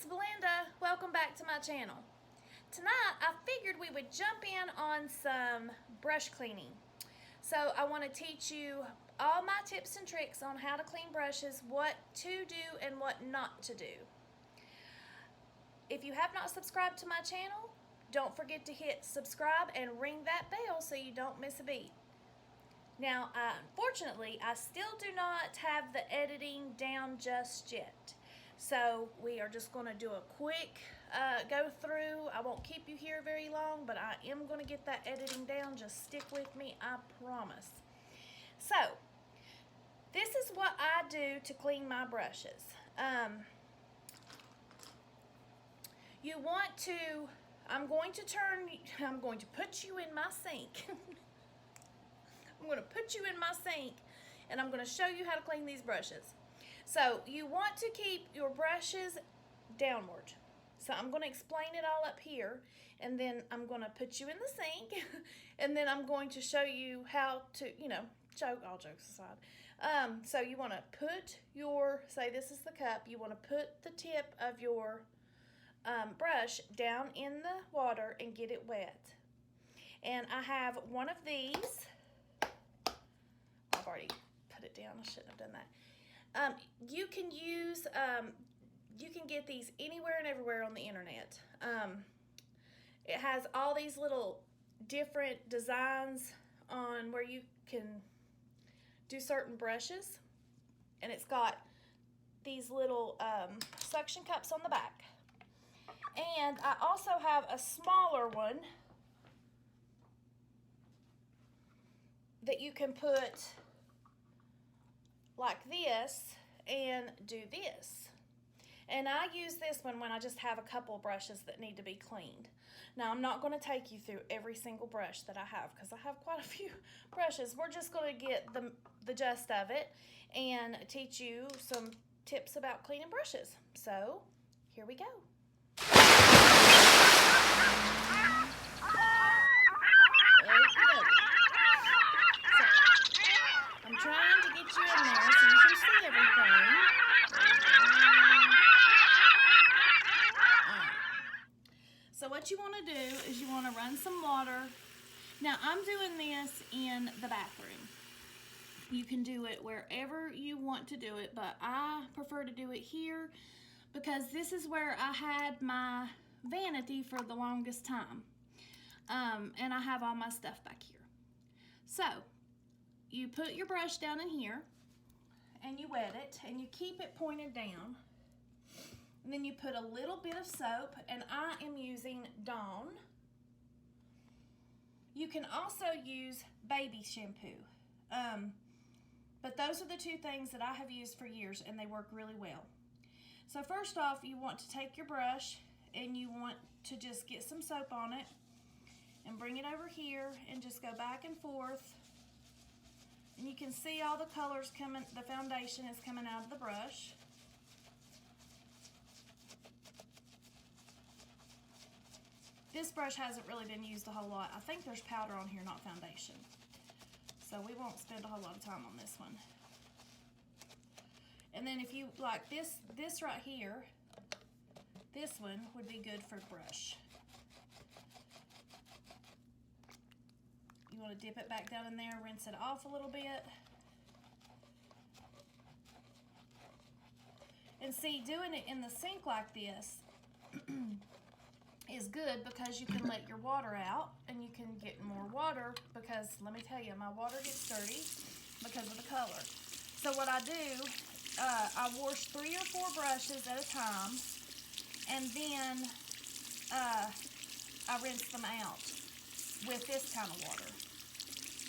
it's Belinda. Welcome back to my channel. Tonight I figured we would jump in on some brush cleaning. So I want to teach you all my tips and tricks on how to clean brushes, what to do and what not to do. If you have not subscribed to my channel, don't forget to hit subscribe and ring that bell so you don't miss a beat. Now, unfortunately, I still do not have the editing down just yet. So we are just going to do a quick go through. I won't keep you here very long, but I am going to get that editing down. Just stick with me, I promise. So, this is what I do to clean my brushes. You want to, I'm going to put you in my sink. I'm going to put you in my sink and I'm going to show you how to clean these brushes. So you want to keep your brushes downward. So I'm going to explain it all up here and then I'm going to put you in the sink and then I'm going to show you how to, all jokes aside. So you want to put your, say this is the cup, you want to put the tip of your brush down in the water and get it wet. And I have one of these. I've already put it down. I shouldn't have done that. You can use, you can get these anywhere and everywhere on the internet. It has all these little different designs on where you can do certain brushes. And it's got these little suction cups on the back. And I also have a smaller one that you can put like this and do this. And I use this one when I just have a couple of brushes that need to be cleaned. Now I'm not going to take you through every single brush that I have because I have quite a few brushes. We're just going to get the gist of it and teach you some tips about cleaning brushes. So here we go. I'm trying to get you in there so you can see everything. So what you want to do is you want to run some water. Now I'm doing this in the bathroom. You can do it wherever you want to do it, but I prefer to do it here because this is where I had my vanity for the longest time. And I have all my stuff back here. So you put your brush down in here and you wet it and you keep it pointed down. And then you put a little bit of soap, and I am using Dawn. You can also use baby shampoo. But those are the two things that I have used for years and they work really well. So first off, you want to take your brush and you want to just get some soap on it and bring it over here and just go back and forth. And you can see all the colors coming, the foundation is coming out of the brush. This brush hasn't really been used a whole lot. I think there's powder on here, not foundation. So we won't spend a whole lot of time on this one. And then if you like this right here, this one would be good for brush. You want to dip it back down in there, rinse it off a little bit. And see, doing it in the sink like this is good because you can let your water out and you can get more water because, let me tell you, my water gets dirty because of the color. So what I do, I wash 3 or 4 brushes at a time and then I rinse them out with this kind of water,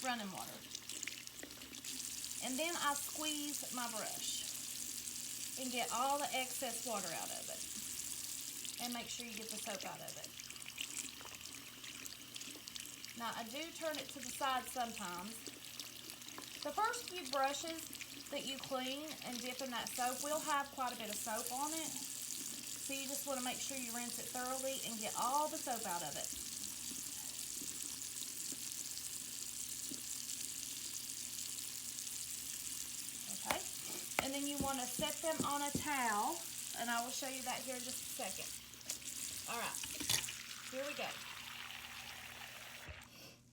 running water. And then I squeeze my brush and get all the excess water out of it. And make sure you get the soap out of it. Now I do turn it to the side sometimes. The first few brushes that you clean and dip in that soap will have quite a bit of soap on it. So you just want to make sure you rinse it thoroughly and get all the soap out of it. Okay? And then you want to set them on a towel and I will show you that here in just a second. All right, here we go.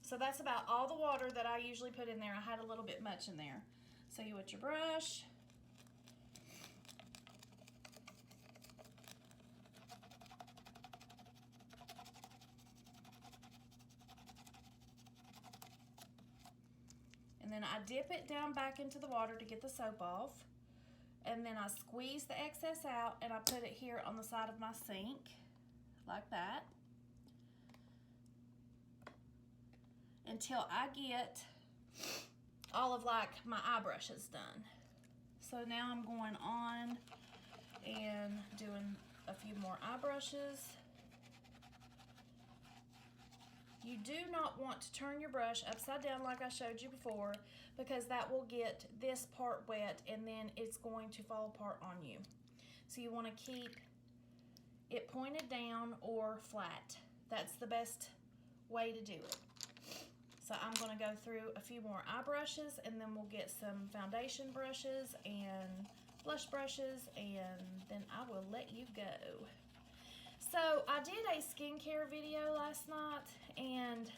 So that's about all the water that I usually put in there. I had a little bit much in there. So you wet your brush. And then I dip it down back into the water to get the soap off. And then I squeeze the excess out and I put it here on the side of my sink, like that, until I get all of like my eye brushes done. So now I'm going on and doing a few more eye brushes. You do not want to turn your brush upside down like I showed you before, because that will get this part wet and then it's going to fall apart on you. So you want to keep it pointed down or flat. That's the best way to do it. So I'm going to go through a few more eye brushes, and then we'll get some foundation brushes and blush brushes, and then I will let you go. So I did a skincare video last night, and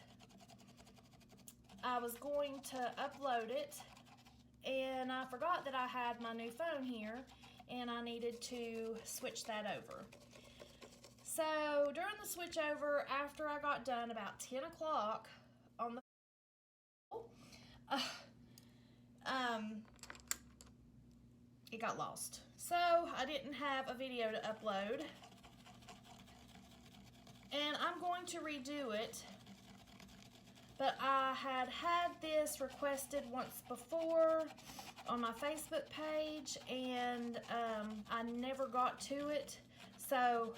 I was going to upload it, and I forgot that I had my new phone here, and I needed to switch that over. So during the switch over, after I got done about 10 o'clock on the it got lost. So I didn't have a video to upload, and I'm going to redo it, but I had this requested once before on my Facebook page, and I never got to it, so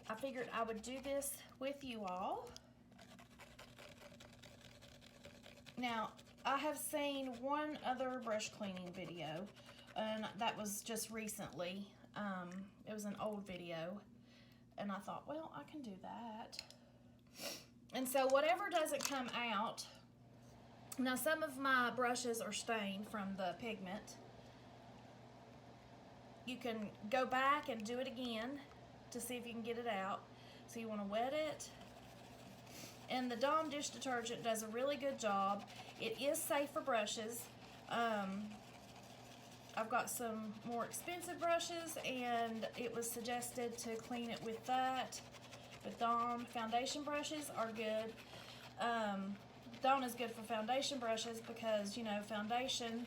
I figured I would do this with you all. Now, I have seen one other brush cleaning video, and that was just recently. It was an old video, and I thought, well, I can do that. And so whatever doesn't come out, now some of my brushes are stained from the pigment. You can go back and do it again to see if you can get it out. So you want to wet it. And the Dawn dish detergent does a really good job. It is safe for brushes. I've got some more expensive brushes, and it was suggested to clean it with that. With Dawn, foundation brushes are good. Dawn is good for foundation brushes because, you know, foundation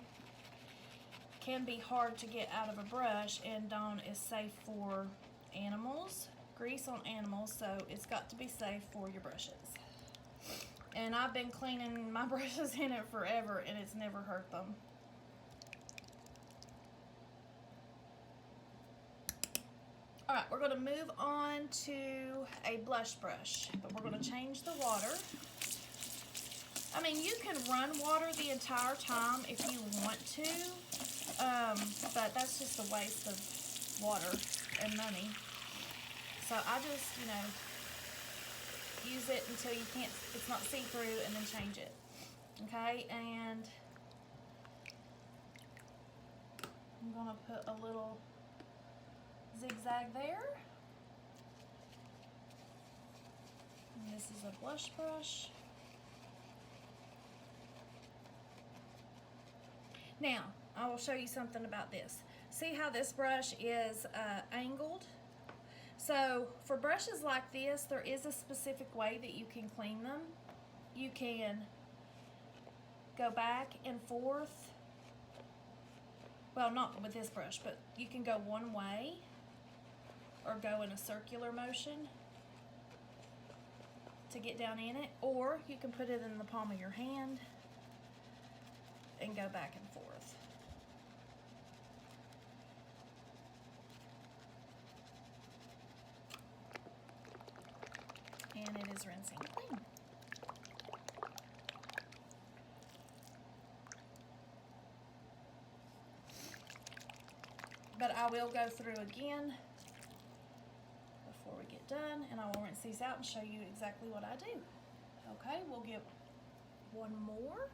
can be hard to get out of a brush, and Dawn is safe for animals, grease on animals, so it's got to be safe for your brushes. And I've been cleaning my brushes in it forever, and it's never hurt them. Alright, we're going to move on to a blush brush, but we're going to change the water. I mean, you can run water the entire time if you want to, but that's just a waste of water and money. So I just, you know, use it until you can't, it's not see-through, and then change it. Okay, and I'm going to put a little zigzag there. And this is a blush brush. Now, I will show you something about this. See how this brush is angled? So for brushes like this, there is a specific way that you can clean them. You can go back and forth. Well, not with this brush, but you can go one way or go in a circular motion to get down in it, or you can put it in the palm of your hand and go back and forth. And it is rinsing clean. But I will go through again before we get done, and I will rinse these out and show you exactly what I do. Okay, we'll get one more.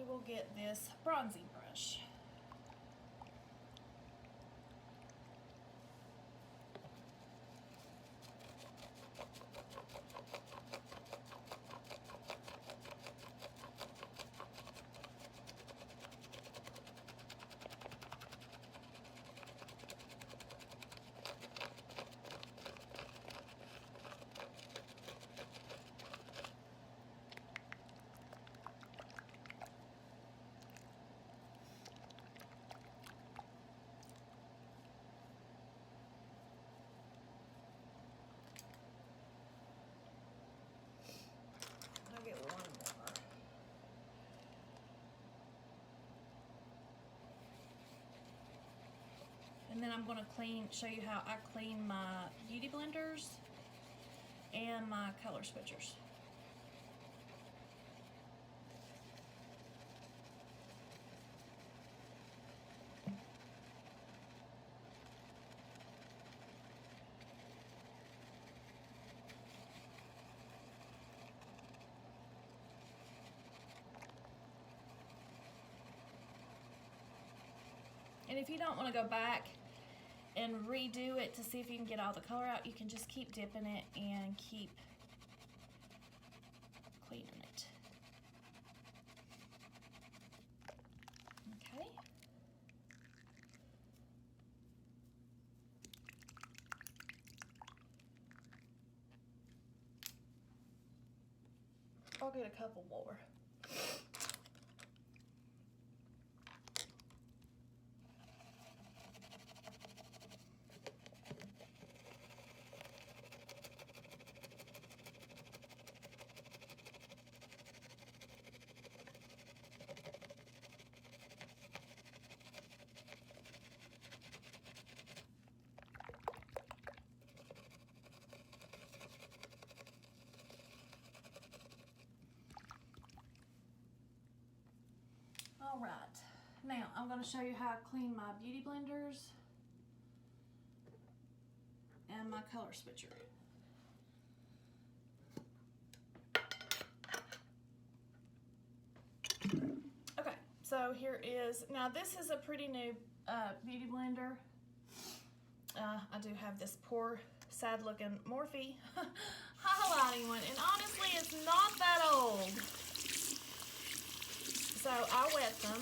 we will get this bronzing brush. I'll get one more. And then I'm going to show you how I clean my beauty blenders and my color switchers. And if you don't want to go back and redo it to see if you can get all the color out, you can just keep dipping it and keep cleaning it. Okay. I'll get a couple more. All right, now I'm going to show you how I clean my beauty blenders and my color switcher. Okay, so here is, now this is a pretty new beauty blender. I do have this poor, sad looking Morphe highlighting one, and honestly it's not that old. So I wet them.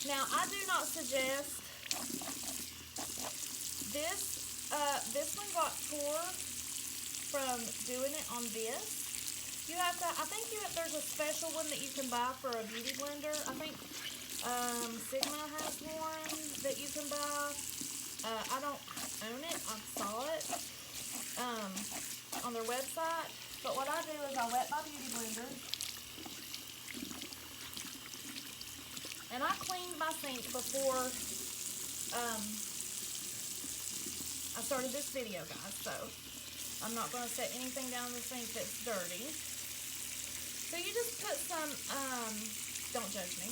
Now I do not suggest this. This one got tore from doing it on this. You have to. I think there's a special one that you can buy for a beauty blender. I think Sigma has one that you can buy. I don't own it. I saw it on their website. But what I do is I wet my beauty blender. And I cleaned my sink before I started this video, guys, so I'm not going to set anything down the sink that's dirty. So you just put some, don't judge me,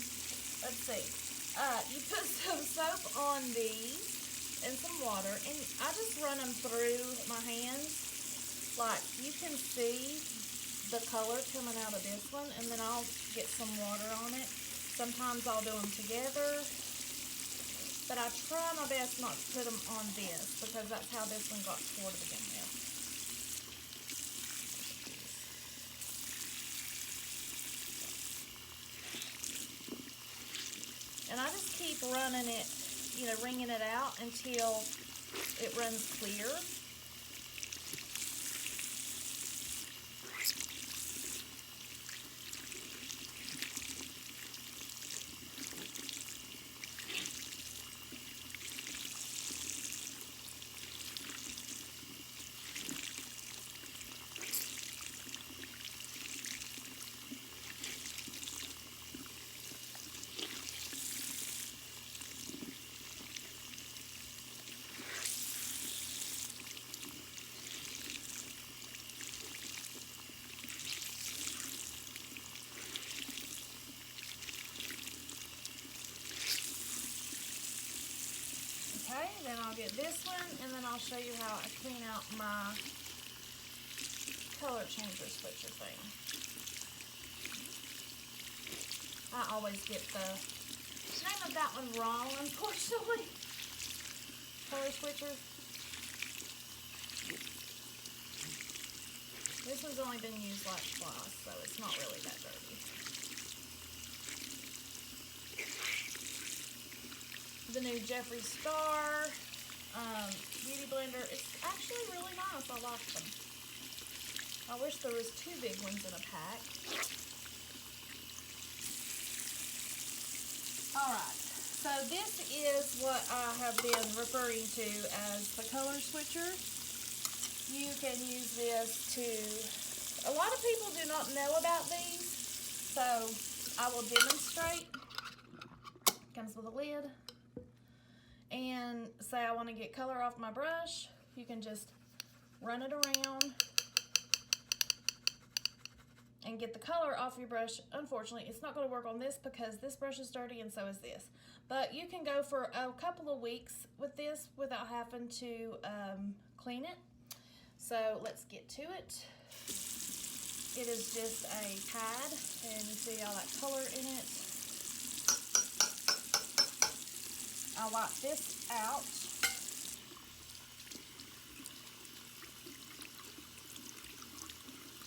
let's see, you put some soap on these and some water, and I just run them through my hands, like you can see the color coming out of this one, and then I'll get some water on it. Sometimes I'll do them together, but I try my best not to put them on this because that's how this one got tore to begin with. And I just keep running it, you know, wringing it out until it runs clear. Okay, then I'll get this one, and then I'll show you how I clean out my color changer switcher thing. I always get the name of that one wrong, unfortunately. Color switcher. This one's only been used like twice, so it's not really that dirty. The new Jeffree Star Beauty Blender. It's actually really nice. I like them. I wish there was 2 big ones in a pack. Alright, so this is what I have been referring to as the color switcher. You can use this to, a lot of people do not know about these, so I will demonstrate. Comes with a lid. And say I want to get color off my brush, you can just run it around and get the color off your brush. Unfortunately, it's not going to work on this because this brush is dirty and so is this. But you can go for a couple of weeks with this without having to clean it. So let's get to it. It is just a pad, and you see all that color in it. I wipe this out.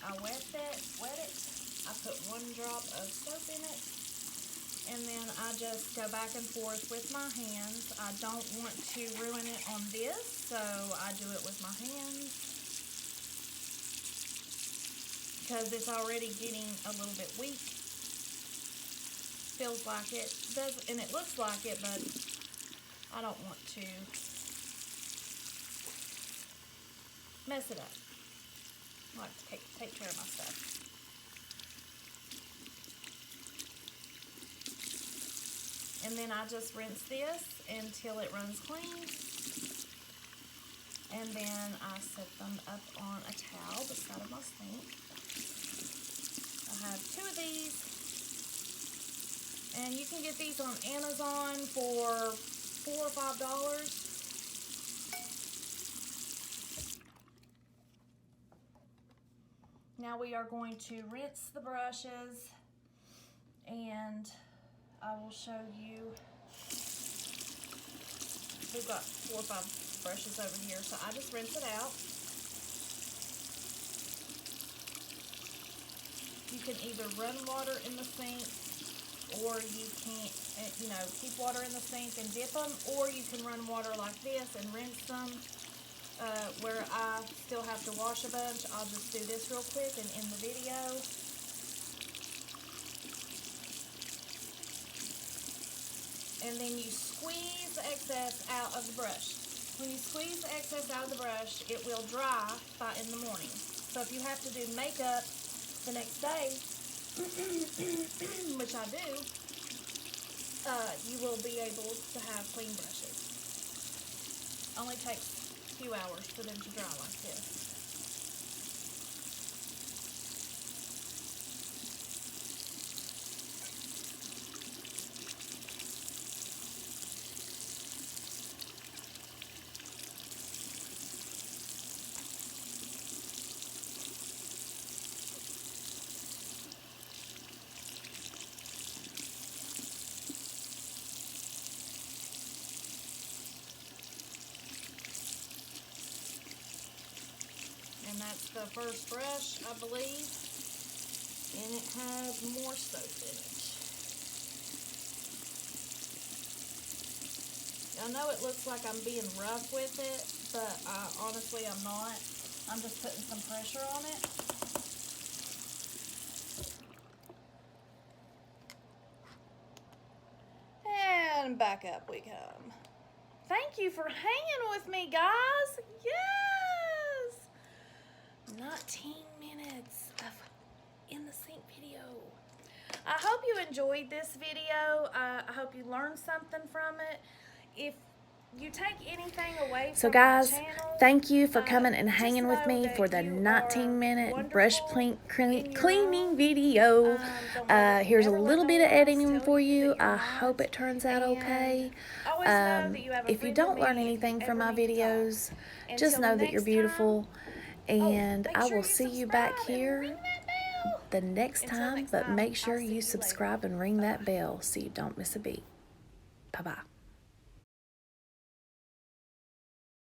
I wet it. I put 1 drop of soap in it, and then I just go back and forth with my hands. I don't want to ruin it on this, so I do it with my hands because it's already getting a little bit weak. Feels like it does, and it looks like it, but I don't want to mess it up. I like to take care of my stuff. And then I just rinse this until it runs clean. And then I set them up on a towel beside of my sink. I have 2 of these. And you can get these on Amazon for $4 or $5. Now we are going to rinse the brushes, and I will show you. We've got 4 or 5 brushes over here, so I just rinse it out. You can either run water in the sink, or you can, keep water in the sink and dip them, or you can run water like this and rinse them. Where I still have to wash a bunch, I'll just do this real quick and end the video. And then you squeeze the excess out of the brush. When you squeeze the excess out of the brush, it will dry by in the morning. So if you have to do makeup the next day, which I do, you will be able to have clean brushes. Only takes a few hours for them to dry like this. And that's the first brush, I believe, and it has more soap in it. I know it looks like I'm being rough with it, but honestly I'm not. I'm just putting some pressure on it. And back up we come. Thank you for hanging with me, guys. Yes! 19 minutes of in the sink video. I hope you enjoyed this video. I hope you learned something from it. If you take anything away from my channel, thank you for coming and hanging with me for the 19-minute brush cleaning video. Here's a little bit of editing for you. I hope it turns out okay. If you don't learn anything from my videos, just know that you're beautiful, and I will see you back here the next Until time, next but time, make sure I'll see you you subscribe later. and ring that Bye-bye. bell so you don't miss a beat. Bye-bye.